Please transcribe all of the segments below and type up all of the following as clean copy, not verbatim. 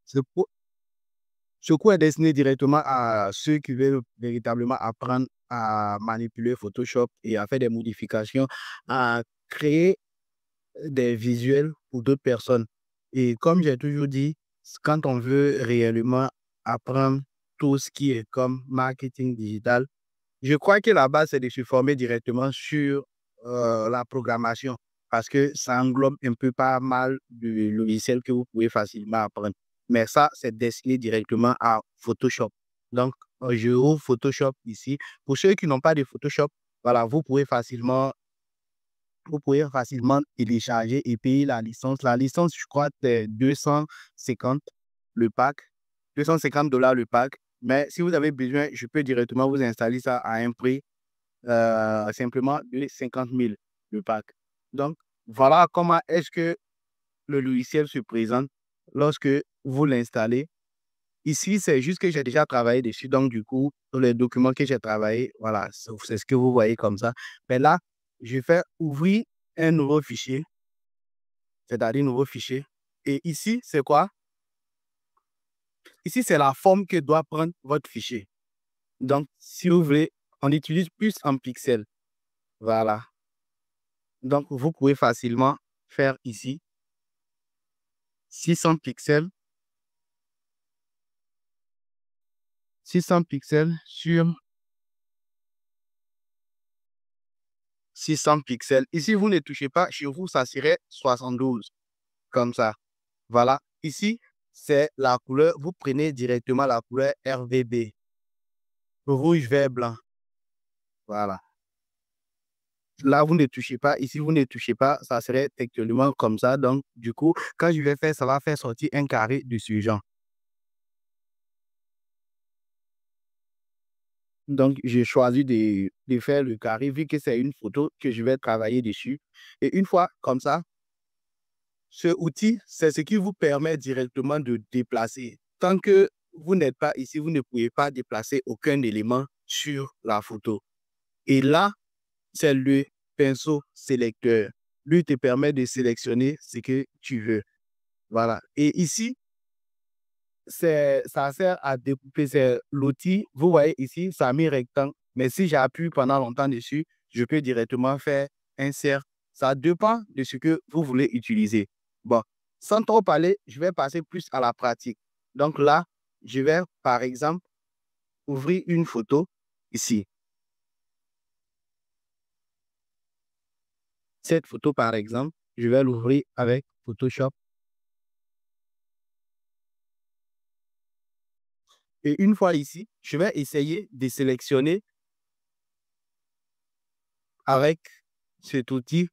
Ce cours, ce cours est destiné directement à ceux qui veulent véritablement apprendre à manipuler Photoshop et à faire des modifications, à créer des visuels pour d'autres personnes. Et comme j'ai toujours dit, quand on veut réellement apprendre tout ce qui est comme marketing digital, je crois que la base, c'est de se former directement sur la programmation parce que ça englobe un peu pas mal de logiciels que vous pouvez facilement apprendre. Mais ça, c'est destiné directement à Photoshop. Donc, je ouvre Photoshop ici. Pour ceux qui n'ont pas de Photoshop, voilà, vous pouvez facilement télécharger et payer la licence. La licence, je crois, c'est 250 le pack, 250 $ le pack. Mais si vous avez besoin, je peux directement vous installer ça à un prix simplement de 50 000 le pack. Donc, voilà comment est-ce que le logiciel se présente lorsque vous l'installez. Ici, c'est juste que j'ai déjà travaillé dessus. Donc, du coup, tous les documents que j'ai travaillé, voilà, c'est ce que vous voyez comme ça. Mais là, je fais ouvrir un nouveau fichier, c'est-à-dire un nouveau fichier. Et ici, c'est quoi? Ici, c'est la forme que doit prendre votre fichier. Donc, si vous voulez, on utilise plus en pixels. Voilà. Donc, vous pouvez facilement faire ici 600 pixels, 600 pixels sur 600 pixels. Ici, vous ne touchez pas. Chez vous, ça serait 72. Comme ça. Voilà. Ici, c'est la couleur. Vous prenez directement la couleur RGB. Rouge, vert, blanc. Voilà. Là, vous ne touchez pas. Ici, vous ne touchez pas. Ça serait actuellement comme ça. Donc, du coup, quand je vais faire, ça va faire sortir un carré de ce genre. Donc, j'ai choisi de faire le carré vu que c'est une photo que je vais travailler dessus. Et une fois comme ça, ce outil, c'est ce qui vous permet directement de déplacer. Tant que vous n'êtes pas ici, vous ne pouvez pas déplacer aucun élément sur la photo. Et là, c'est le pinceau sélecteur. Lui te permet de sélectionner ce que tu veux. Voilà. Et ici, ça sert à découper. C'est l'outil. Vous voyez ici, ça a mis rectangle. Mais si j'appuie pendant longtemps dessus, je peux directement faire un cercle. Ça dépend de ce que vous voulez utiliser. Bon, sans trop parler, je vais passer plus à la pratique. Donc là, je vais, par exemple, ouvrir une photo ici. Cette photo, par exemple, je vais l'ouvrir avec Photoshop. Et une fois ici, je vais essayer de sélectionner avec cet outil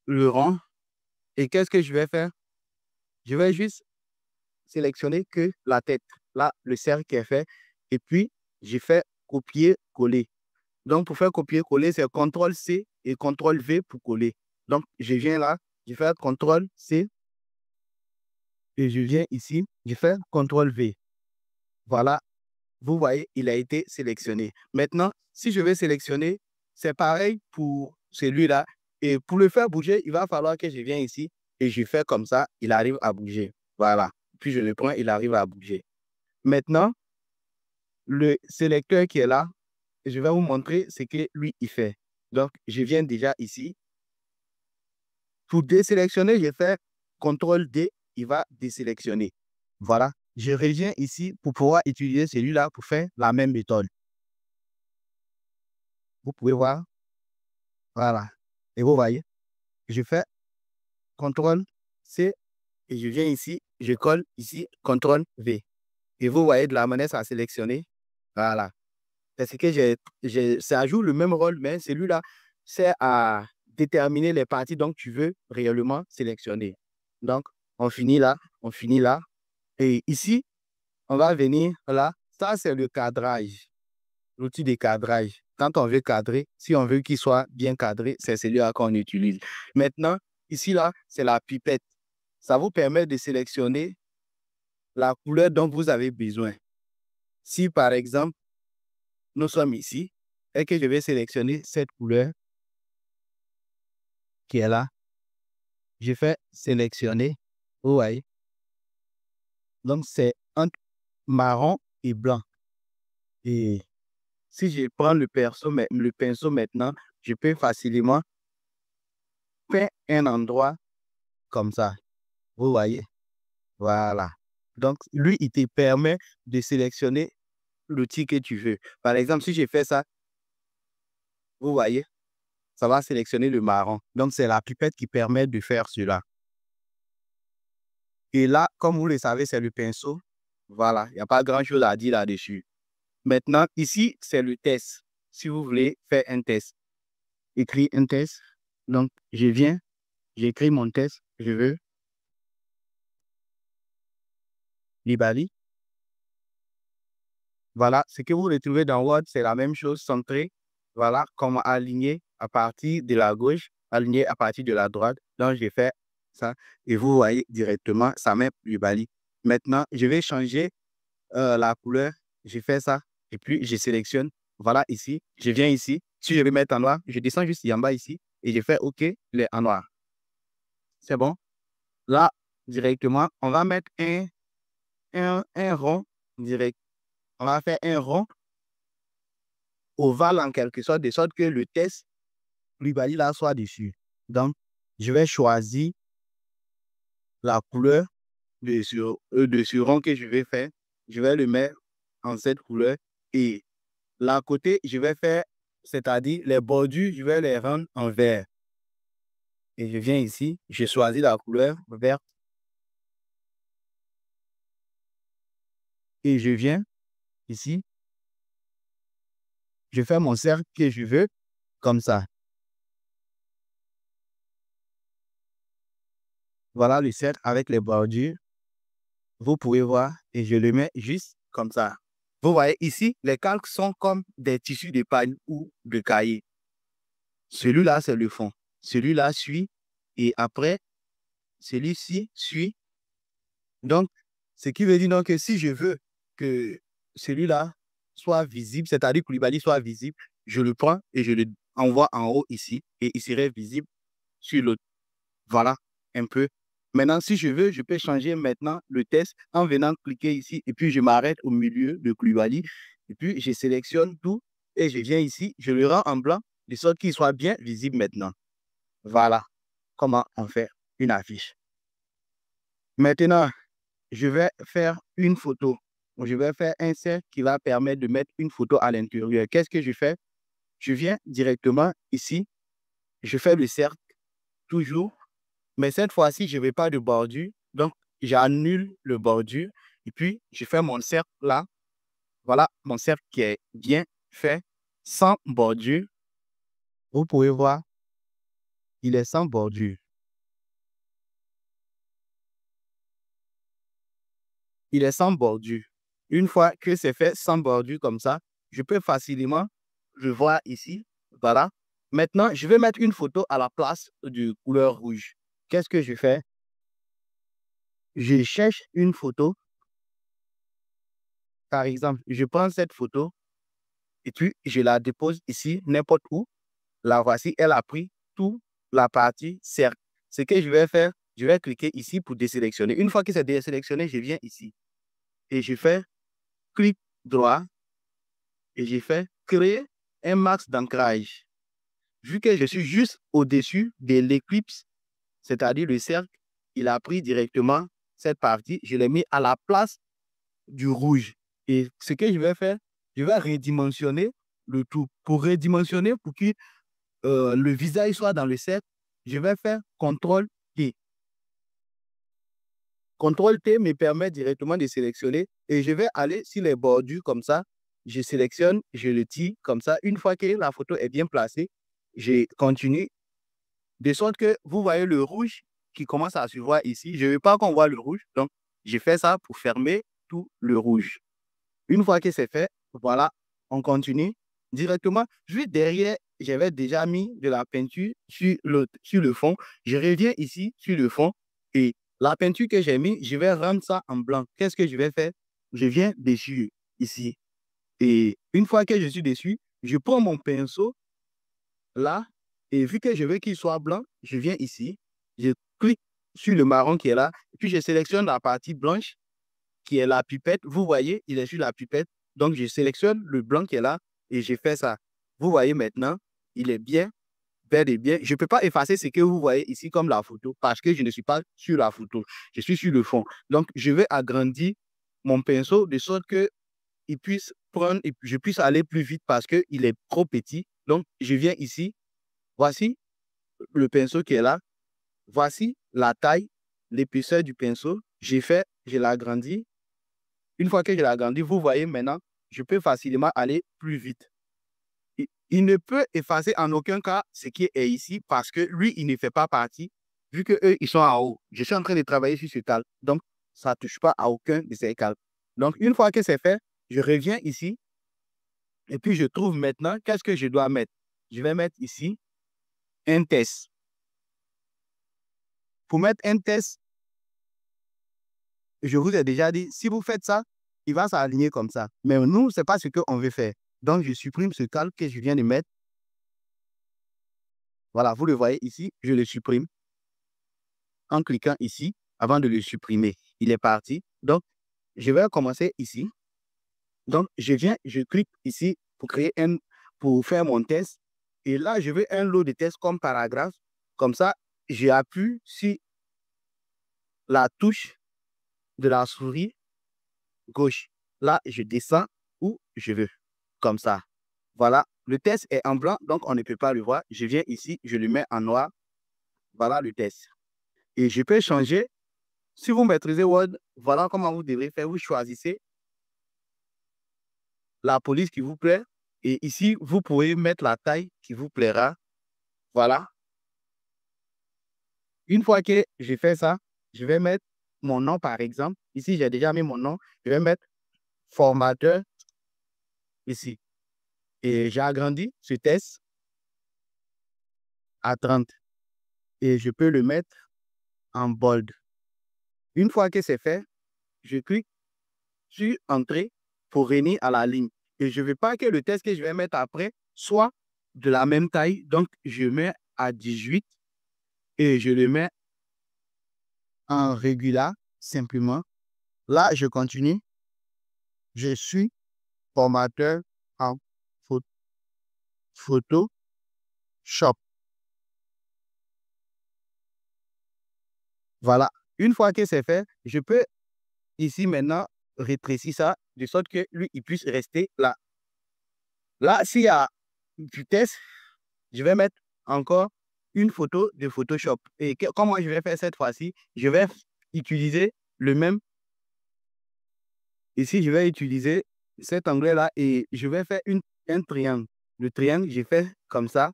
le rond. Et qu'est-ce que je vais faire? Je vais juste sélectionner que la tête. Là, le cercle est fait. Et puis, je fais copier-coller. Donc, pour faire copier-coller, c'est CTRL-C et CTRL-V pour coller. Donc, je viens là, je fais CTRL-C et je viens ici, je fais CTRL-V. Voilà, vous voyez, il a été sélectionné. Maintenant, si je vais sélectionner, c'est pareil pour celui-là. Et pour le faire bouger, il va falloir que je vienne ici et je fais comme ça, il arrive à bouger. Voilà. Puis je le prends, il arrive à bouger. Maintenant, le sélecteur qui est là, je vais vous montrer ce que lui, il fait. Donc, je viens déjà ici. Pour désélectionner, je fais CTRL-D, il va désélectionner. Voilà. Je reviens ici pour pouvoir utiliser celui-là pour faire la même méthode. Vous pouvez voir. Voilà. Et vous voyez, je fais CTRL-C et je viens ici, je colle ici, CTRL-V. Et vous voyez de la manière ça a sélectionné. Voilà. C'est ce que ça joue le même rôle, mais celui-là, c'est à déterminer les parties dont tu veux réellement sélectionner. Donc, on finit là, on finit là. Et ici, on va venir là. Ça, c'est le cadrage, l'outil de cadrage. Quand on veut cadrer, si on veut qu'il soit bien cadré, c'est celui-là qu'on utilise. Maintenant, ici, là, c'est la pipette. Ça vous permet de sélectionner la couleur dont vous avez besoin. Si, par exemple, nous sommes ici et que je vais sélectionner cette couleur qui est là, je fais sélectionner. Vous voyez, Donc, c'est entre marron et blanc. Et si je prends le pinceau maintenant, je peux facilement faire un endroit comme ça. Vous voyez? Voilà. Donc, lui, il te permet de sélectionner l'outil que tu veux. Par exemple, si je fais ça, vous voyez, ça va sélectionner le marron. Donc, c'est la pipette qui permet de faire cela. Et là, comme vous le savez, c'est le pinceau. Voilà, il n'y a pas grand-chose à dire là-dessus. Maintenant, ici, c'est le test. Si vous voulez faire un test, écris un test. Donc, je viens, j'écris mon test. Je veux Libali. Voilà, ce que vous retrouvez dans Word, c'est la même chose, centré. Voilà, comme aligné à partir de la gauche, aligné à partir de la droite. Donc, j'ai fait ça. Et vous voyez directement, ça met Libali. Maintenant, je vais changer la couleur. Je fais ça. Et puis, je sélectionne. Voilà, ici. Je viens ici. Si je veux mettre en noir, je descends juste en bas ici. Et je fais OK, il est en noir. C'est bon? Là, directement, on va mettre un rond direct. On va faire un rond ovale en quelque sorte, de sorte que le test Libali là soit dessus. Donc, je vais choisir la couleur de ce rond que je vais faire. Je vais le mettre en cette couleur. Et là, à côté, je vais faire, c'est-à-dire les bordures, je vais les rendre en vert. Et je viens ici, je choisis la couleur verte. Et je viens ici, je fais mon cercle que je veux, comme ça. Voilà le cercle avec les bordures. Vous pouvez voir et je le mets juste comme ça. Vous voyez ici, les calques sont comme des tissus de pagne ou de cahier. Celui-là, c'est le fond. Celui-là suit et après, celui-ci suit. Donc, ce qui veut dire donc que si je veux que celui-là soit visible, c'est-à-dire que Koulibaly soit visible, je le prends et je le envoie en haut ici et il serait visible sur l'autre. Voilà un peu. Maintenant, si je veux, je peux changer maintenant le test en venant cliquer ici et puis je m'arrête au milieu de Koulibaly et puis je sélectionne tout et je viens ici, je le rends en blanc de sorte qu'il soit bien visible maintenant. Voilà comment on fait une affiche. Maintenant, je vais faire une photo. Je vais faire un cercle qui va permettre de mettre une photo à l'intérieur. Qu'est-ce que je fais? Je viens directement ici, je fais le cercle toujours. Mais cette fois-ci, je ne veux pas de bordure. Donc, j'annule le bordure. Et puis, je fais mon cercle là. Voilà mon cercle qui est bien fait, sans bordure. Vous pouvez voir, il est sans bordure. Il est sans bordure. Une fois que c'est fait sans bordure comme ça, je peux facilement le voir ici. Voilà. Maintenant, je vais mettre une photo à la place de couleur rouge. Qu'est-ce que je fais? Je cherche une photo. Par exemple, je prends cette photo et puis je la dépose ici, n'importe où. La voici, elle a pris toute la partie cercle. Ce que je vais faire, je vais cliquer ici pour désélectionner. Une fois que c'est désélectionné, je viens ici et je fais clic droit et je fais créer un max d'ancrage. Vu que je suis juste au-dessus de l'éclipse, c'est-à-dire le cercle, il a pris directement cette partie, je l'ai mis à la place du rouge. Et ce que je vais faire, je vais redimensionner le tout. Pour redimensionner, pour que le visage soit dans le cercle, je vais faire CTRL-T. CTRL-T me permet directement de sélectionner et je vais aller sur les bordures comme ça. Je sélectionne, je le tire comme ça. Une fois que la photo est bien placée, je continue de sorte que vous voyez le rouge qui commence à se voir ici. Je ne veux pas qu'on voit le rouge, donc je fais ça pour fermer tout le rouge. Une fois que c'est fait, voilà, on continue directement. Juste derrière, j'avais déjà mis de la peinture sur le fond. Je reviens ici sur le fond et la peinture que j'ai mis, je vais rendre ça en blanc. Qu'est-ce que je vais faire? Je viens dessus, ici. Et une fois que je suis dessus, je prends mon pinceau là et vu que je veux qu'il soit blanc, je viens ici, je clique sur le marron qui est là, et puis je sélectionne la partie blanche. qui est la pipette. Vous voyez, il est sur la pipette. Donc, je sélectionne le blanc qui est là et j'ai fait ça. Vous voyez maintenant, il est bien, bel et bien. Je ne peux pas effacer ce que vous voyez ici comme la photo parce que je ne suis pas sur la photo. Je suis sur le fond. Donc, je vais agrandir mon pinceau de sorte que il puisse prendre et je puisse aller plus vite parce qu'il est trop petit. Donc, je viens ici. Voici le pinceau qui est là. Voici la taille, l'épaisseur du pinceau. J'ai fait, je l'ai agrandi. Une fois que je l'ai agrandi, vous voyez maintenant, je peux facilement aller plus vite. Il ne peut effacer en aucun cas ce qui est ici parce que lui, il ne fait pas partie vu qu'eux, ils sont en haut. Je suis en train de travailler sur ce calque. Donc, ça ne touche pas à aucun de ces calques. Donc, une fois que c'est fait, je reviens ici et puis je trouve maintenant qu'est-ce que je dois mettre. Je vais mettre ici un test. Pour mettre un test, je vous ai déjà dit, si vous faites ça, il va s'aligner comme ça. Mais nous, ce n'est pas ce qu'on veut faire. Donc, je supprime ce calque que je viens de mettre. Voilà, vous le voyez ici, je le supprime en cliquant ici avant de le supprimer. Il est parti. Donc, je vais commencer ici. Donc, je viens, je clique ici pour faire mon test. Et là, je veux un lot de tests comme paragraphe. Comme ça, j'appuie sur la touche de la souris gauche. Là, je descends où je veux. Comme ça. Voilà, le test est en blanc, donc on ne peut pas le voir. Je viens ici, je le mets en noir. Voilà le test. Et je peux changer. Si vous maîtrisez Word, voilà comment vous devrez faire. Vous choisissez la police qui vous plaît. Et ici, vous pouvez mettre la taille qui vous plaira. Voilà. Une fois que j'ai fait ça, je vais mettre mon nom, par exemple. Ici, j'ai déjà mis mon nom. Je vais mettre formateur ici. Et j'ai agrandi ce test à 30. Et je peux le mettre en bold. Une fois que c'est fait, je clique sur Entrée pour venir à la ligne. Et je ne veux pas que le test que je vais mettre après soit de la même taille. Donc, je mets à 18 et je le mets en régular simplement. Là, je continue. Je suis formateur en Photoshop. Voilà. Une fois que c'est fait, je peux ici maintenant rétrécir ça de sorte que lui, il puisse rester là. Là, s'il y a du test, je vais mettre encore une photo de Photoshop. Et comment je vais faire cette fois-ci? Je vais utiliser le même. Ici, je vais utiliser cet anglais-là et je vais faire un triangle. Le triangle, j'ai fait comme ça.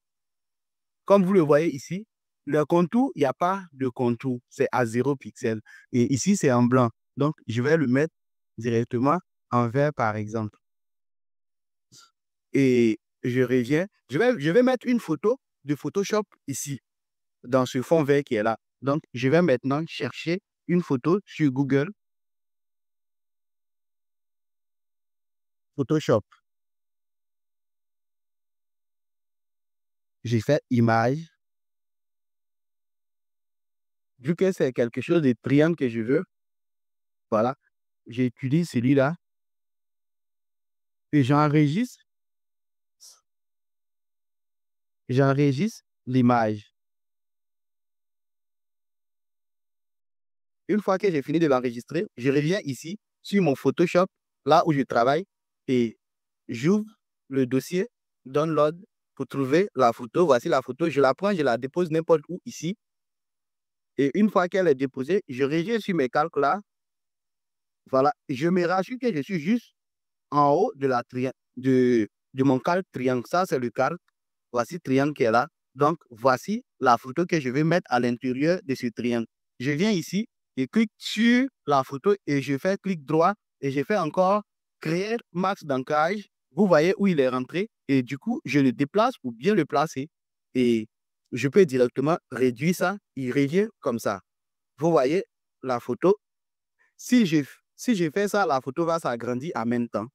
Comme vous le voyez ici, le contour, il n'y a pas de contour. C'est à 0 pixel. Et ici, c'est en blanc. Donc, je vais le mettre directement en vert, par exemple. Et je reviens. Je vais mettre une photo de Photoshop ici, dans ce fond vert qui est là. Donc, je vais maintenant chercher une photo sur Google. Photoshop. J'ai fait image. Vu que c'est quelque chose de triangle que je veux, voilà, j'utilise celui-là et j'enregistre l'image. Une fois que j'ai fini de l'enregistrer, je reviens ici sur mon Photoshop, là où je travaille, et j'ouvre le dossier Download pour trouver la photo. Voici la photo. Je la prends, je la dépose n'importe où ici. Et une fois qu'elle est déposée, je reviens sur mes calques là. Voilà. Je me rassure que je suis juste en haut de mon calque triangle. Ça, c'est le calque. Voici le triangle qui est là. Donc, voici la photo que je vais mettre à l'intérieur de ce triangle. Je viens ici et clique sur la photo et je fais clic droit et je fais encore créer max d'ancrage. Vous voyez où il est rentré et du coup, je le déplace pour bien le placer et je peux directement réduire ça. Il revient comme ça. Vous voyez la photo. Si je fais ça, la photo va s'agrandir en même temps.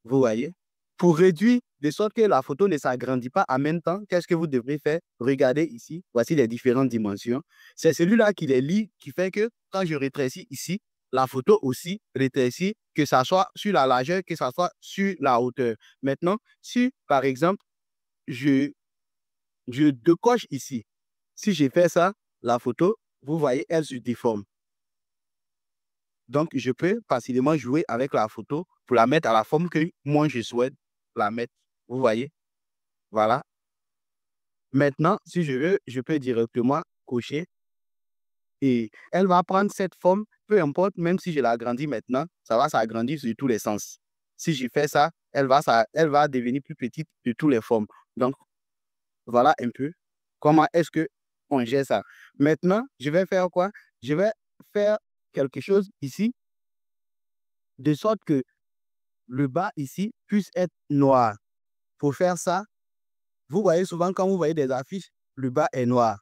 Vous voyez? Pour réduire de sorte que la photo ne s'agrandit pas en même temps, qu'est-ce que vous devrez faire? Regardez ici, voici les différentes dimensions. C'est celui-là qui les lie, qui fait que quand je rétrécis ici, la photo aussi rétrécie, que ça soit sur la largeur, que ça soit sur la hauteur. Maintenant, si par exemple, je décoche ici, si je fais ça, la photo, vous voyez, elle se déforme. Donc, je peux facilement jouer avec la photo pour la mettre à la forme que moi, je souhaite la mettre. Vous voyez? Voilà. Maintenant, si je veux, je peux directement cocher et elle va prendre cette forme, peu importe, même si je l'agrandis maintenant, ça va s'agrandir sur tous les sens. Si je fais ça, elle va devenir plus petite de toutes les formes. Donc, voilà un peu comment est-ce que on gère ça. Maintenant, je vais faire quoi? Je vais faire quelque chose ici, de sorte que le bas ici puisse être noir. Pour faire ça, vous voyez souvent quand vous voyez des affiches, le bas est noir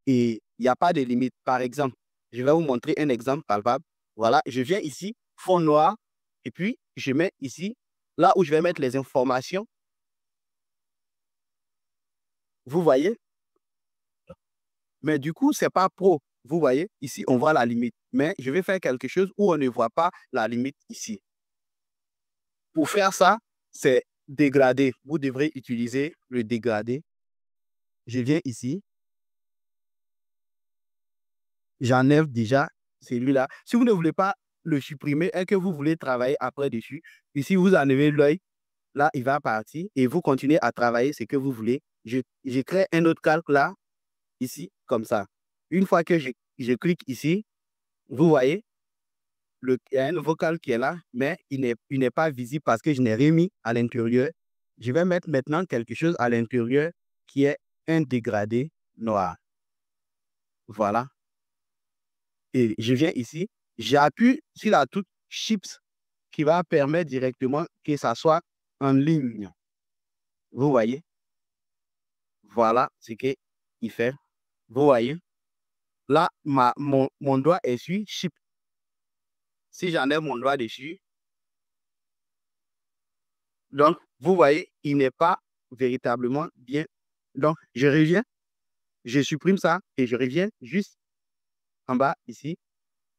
et il n'y a pas de limite. Par exemple, je vais vous montrer un exemple palpable. Voilà, je viens ici, fond noir, et puis je mets ici, là où je vais mettre les informations. Vous voyez? Mais du coup, ce n'est pas pro. Vous voyez? Ici, on voit la limite. Mais je vais faire quelque chose où on ne voit pas la limite ici. Pour faire ça, c'est dégradé. Vous devrez utiliser le dégradé. Je viens ici. J'enlève déjà celui-là. Si vous ne voulez pas le supprimer et que vous voulez travailler après dessus, ici, vous enlevez l'œil. Là, il va partir et vous continuez à travailler ce que vous voulez. Je crée un autre calque là, ici, comme ça. Une fois que je clique ici, vous voyez, il y a un nouveau calque qui est là, mais il n'est pas visible parce que je n'ai rien mis à l'intérieur. Je vais mettre maintenant quelque chose à l'intérieur qui est un dégradé noir. Voilà. Et je viens ici, j'appuie sur la touche Shift qui va permettre directement que ça soit en ligne. Vous voyez? Voilà ce qu'il fait. Vous voyez? Là, mon doigt est sur Shift. Si j'enlève mon doigt dessus, donc, vous voyez, il n'est pas véritablement bien. Donc, je reviens, je supprime ça et je reviens juste en bas ici.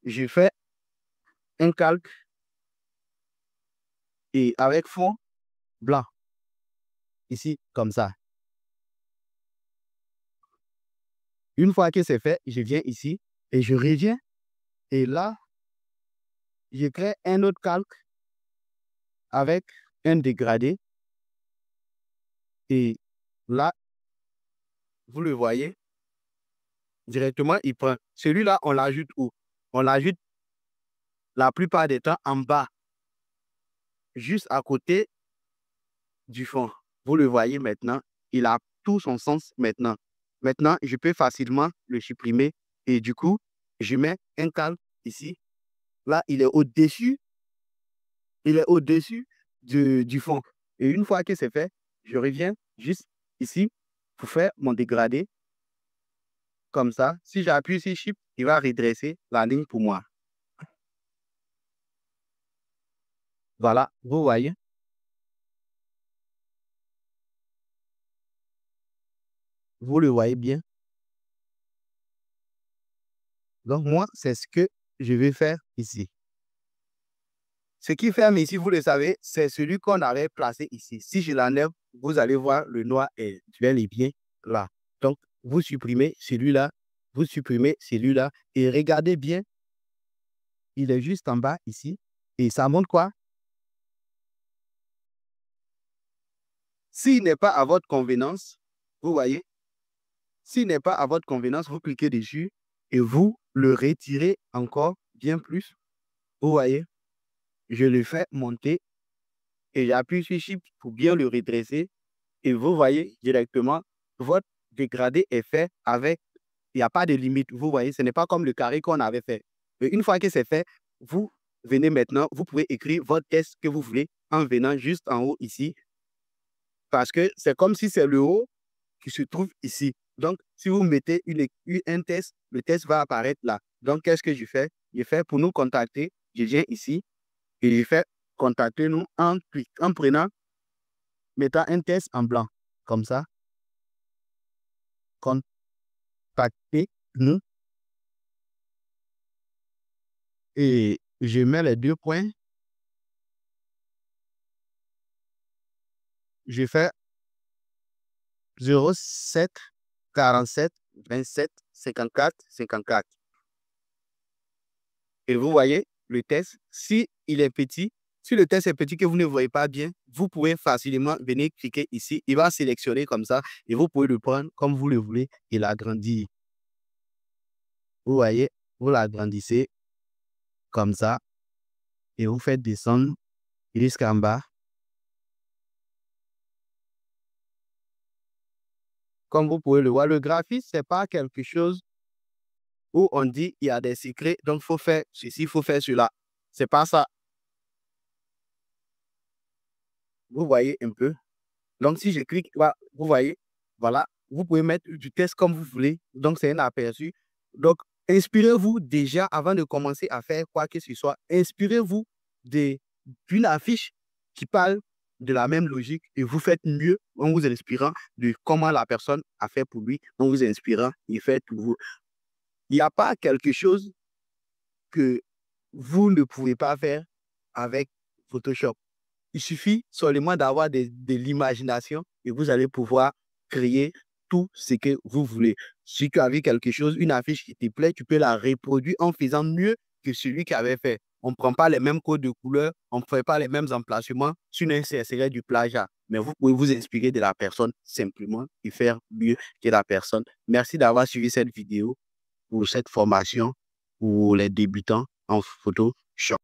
Je fais un calque et avec fond blanc. Ici, comme ça. Une fois que c'est fait, je viens ici et je reviens. Et là, je crée un autre calque avec un dégradé. Et là, vous le voyez, directement, il prend. Celui-là, on l'ajoute où? On l'ajoute la plupart des temps en bas, juste à côté du fond. Vous le voyez maintenant, il a tout son sens maintenant. Maintenant, je peux facilement le supprimer et du coup, je mets un calque ici. Là, il est au-dessus du fond. Et une fois que c'est fait, je reviens juste ici pour faire mon dégradé. Comme ça, si j'appuie sur Shift, il va redresser la ligne pour moi. Voilà, vous voyez. Vous le voyez bien. Donc, moi, c'est ce que je vais faire ici. Ce qui ferme ici, vous le savez, c'est celui qu'on avait placé ici. Si je l'enlève, vous allez voir le noir est bel et bien là. Donc, vous supprimez celui-là, vous supprimez celui-là et regardez bien, il est juste en bas ici. Et ça montre quoi? S'il n'est pas à votre convenance, vous voyez, s'il n'est pas à votre convenance, vous cliquez dessus et vous le retirez encore bien plus. Vous voyez, je le fais monter et j'appuie sur Shift pour bien le redresser. Et vous voyez directement, votre dégradé est fait avec, il n'y a pas de limite. Vous voyez, ce n'est pas comme le carré qu'on avait fait. Et une fois que c'est fait, vous venez maintenant, vous pouvez écrire votre test que vous voulez en venant juste en haut ici. Parce que c'est comme si c'est le haut qui se trouve ici. Donc, si vous mettez un test, le test va apparaître là. Donc, qu'est-ce que je fais? Je fais pour nous contacter, je viens ici et je fais contacter nous en prenant, mettant un test en blanc. Comme ça, contacter nous. Et Je mets les 2 points. Je fais 07 47 27 54 54. Et vous voyez le test, si il est petit, si le test est petit que vous ne voyez pas bien, vous pouvez facilement venir cliquer ici. Il va sélectionner comme ça et vous pouvez le prendre comme vous le voulez et l'agrandir. Vous voyez, vous l'agrandissez comme ça et vous faites descendre jusqu'en bas. Comme vous pouvez le voir, le graphisme, ce n'est pas quelque chose où on dit il y a des secrets, donc il faut faire ceci, il faut faire cela. Ce n'est pas ça. Vous voyez un peu. Donc, si je clique, vous voyez, voilà, vous pouvez mettre du texte comme vous voulez. Donc, c'est un aperçu. Donc, inspirez-vous déjà avant de commencer à faire quoi que ce soit. Inspirez-vous d'une affiche qui parle de la même logique et vous faites mieux en vous inspirant de comment la personne a fait pour lui, en vous inspirant et faites pour vous. Il n'y a pas quelque chose que vous ne pouvez pas faire avec Photoshop. Il suffit seulement d'avoir de l'imagination et vous allez pouvoir créer tout ce que vous voulez. Si tu as vu quelque chose, une affiche qui te plaît, tu peux la reproduire en faisant mieux que celui qui avait fait. On ne prend pas les mêmes codes de couleurs, on ne fait pas les mêmes emplacements, sinon ce serait du plagiat. Mais vous pouvez vous inspirer de la personne simplement et faire mieux que la personne. Merci d'avoir suivi cette vidéo pour cette formation pour les débutants en Photoshop.